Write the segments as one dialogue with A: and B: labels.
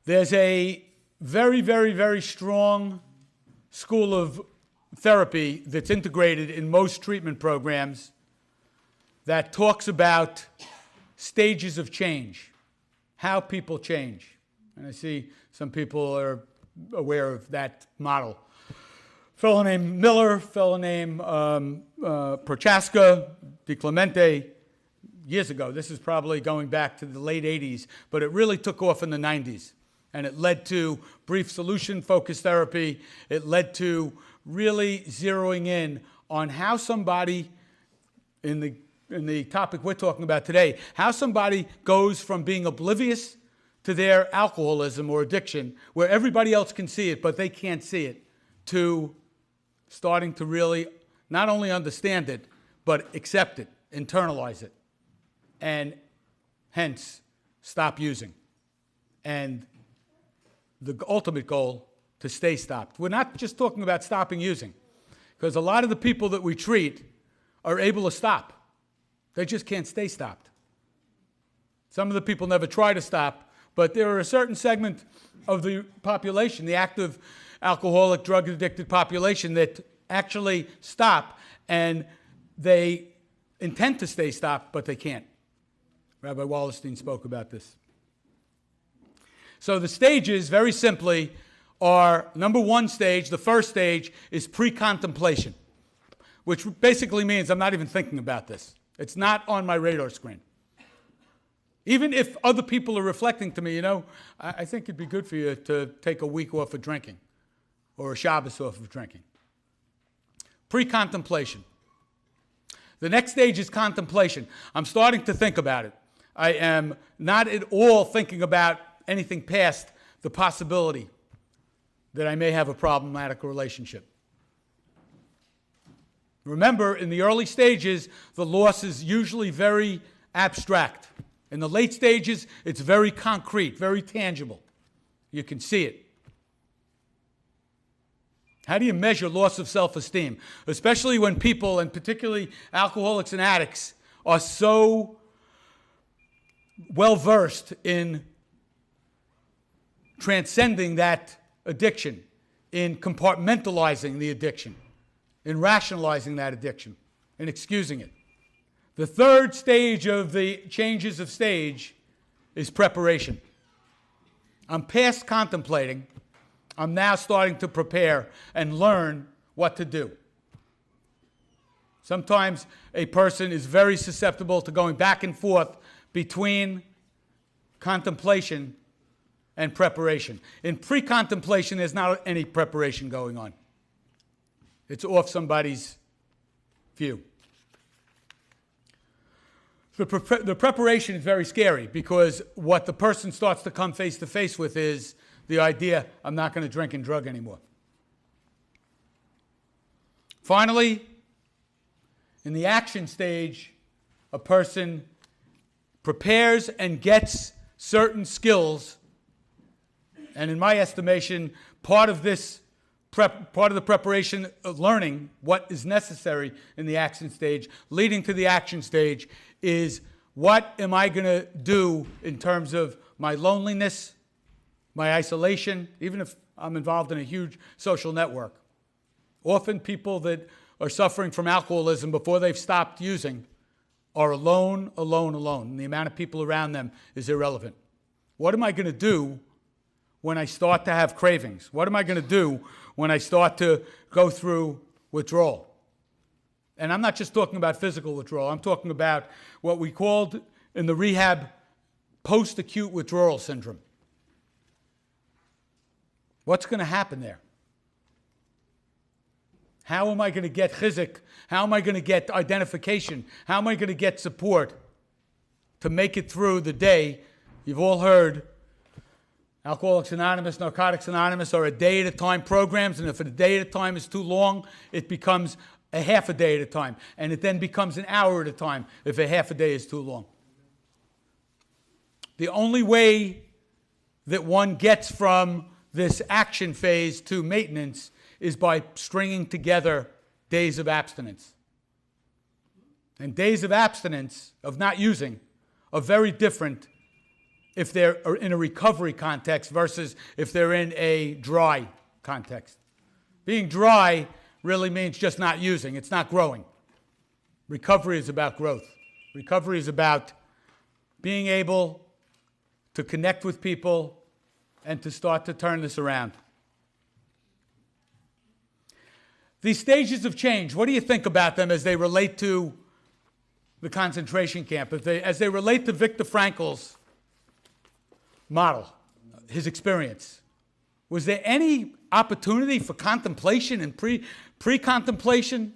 A: There's a very, very, very strong school of therapy that's integrated in most treatment programs that talks about stages of change, how people change. And I see some people are aware of that model. A fellow named Miller, a fellow named Prochaska, DiClemente, years ago. This is probably going back to the late 80s, but it really took off in the 90s. And it led to brief solution-focused therapy. It led to really zeroing in on how somebody, in the topic we're talking about today, how somebody goes from being oblivious to their alcoholism or addiction, where everybody else can see it, but they can't see it, to starting to really not only understand it, but accept it, internalize it, and hence stop using. And the ultimate goal, to stay stopped. We're not just talking about stopping using, because a lot of the people that we treat are able to stop. They just can't stay stopped. Some of the people never try to stop, but there are a certain segment of the population, the active alcoholic, drug-addicted population, that actually stop, and they intend to stay stopped, but they can't. Rabbi Wallerstein spoke about this. So the stages, very simply, are number one stage, the first stage, is pre-contemplation, which basically means I'm not even thinking about this. It's not on my radar screen. Even if other people are reflecting to me, you know, I think it'd be good for you to take a week off of drinking or a Shabbos off of drinking. Pre-contemplation. The next stage is contemplation. I'm starting to think about it. I am not at all thinking about anything past the possibility that I may have a problematic relationship. Remember, in the early stages, the loss is usually very abstract. In the late stages, it's very concrete, very tangible. You can see it. How do you measure loss of self-esteem? Especially when people, and particularly alcoholics and addicts, are so well-versed in transcending that addiction, in compartmentalizing the addiction, in rationalizing that addiction, in excusing it. The third stage of the changes of stage is preparation. I'm past contemplating. I'm now starting to prepare and learn what to do. Sometimes a person is very susceptible to going back and forth between contemplation and preparation. In pre-contemplation, there's not any preparation going on. It's off somebody's view. The preparation is very scary, because what the person starts to come face to face with is the idea, I'm not going to drink and drug anymore. Finally, in the action stage, a person prepares and gets certain skills. And in my estimation, part of the preparation of learning what is necessary in the action stage, leading to the action stage, is what am I going to do in terms of my loneliness, my isolation, even if I'm involved in a huge social network. Often people that are suffering from alcoholism before they've stopped using are alone, alone, alone. And the amount of people around them is irrelevant. What am I going to do when I start to have cravings? What am I going to do when I start to go through withdrawal? And I'm not just talking about physical withdrawal. I'm talking about what we called in the rehab post-acute withdrawal syndrome. What's going to happen there? How am I going to get chizuk? How am I going to get identification? How am I going to get support to make it through the day? You've all heard Alcoholics Anonymous, Narcotics Anonymous are a day-at-a-time programs, and if a day at a time is too long, it becomes a half a day at a time, and it then becomes an hour at a time if a half a day is too long. The only way that one gets from this action phase to maintenance is by stringing together days of abstinence. And days of abstinence, of not using, are very different if they're in a recovery context versus if they're in a dry context. Being dry really means just not using. It's not growing. Recovery is about growth. Recovery is about being able to connect with people and to start to turn this around. These stages of change, what do you think about them as they relate to the concentration camp, as they relate to Viktor Frankl's model, his experience? Was there any opportunity for contemplation and pre-contemplation?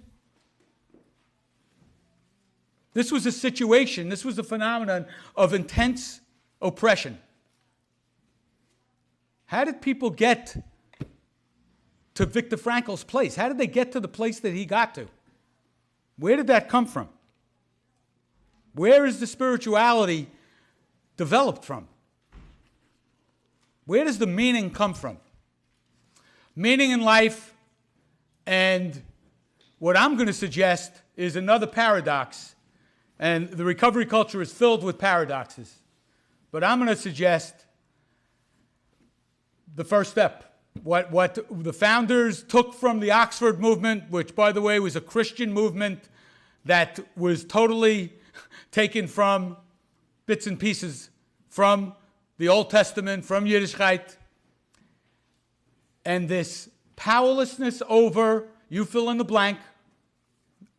A: This was a situation, this was a phenomenon of intense oppression. How did people get to Viktor Frankl's place? How did they get to the place that he got to? Where did that come from? Where is the spirituality developed from? Where does the meaning come from? Meaning in life, and what I'm going to suggest is another paradox, and the recovery culture is filled with paradoxes. But I'm going to suggest the first step. What the founders took from the Oxford movement, which, by the way, was a Christian movement that was totally taken from bits and pieces from the Old Testament, from Yiddishkeit, and this powerlessness over, you fill in the blank.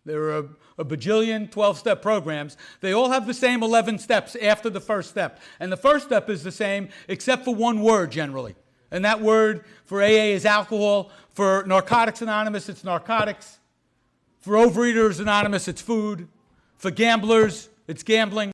A: There are a bajillion 12-step programs. They all have the same 11 steps after the first step. And the first step is the same, except for one word generally. And that word for AA is alcohol. For Narcotics Anonymous, it's narcotics. For Overeaters Anonymous, it's food. For gamblers, it's gambling.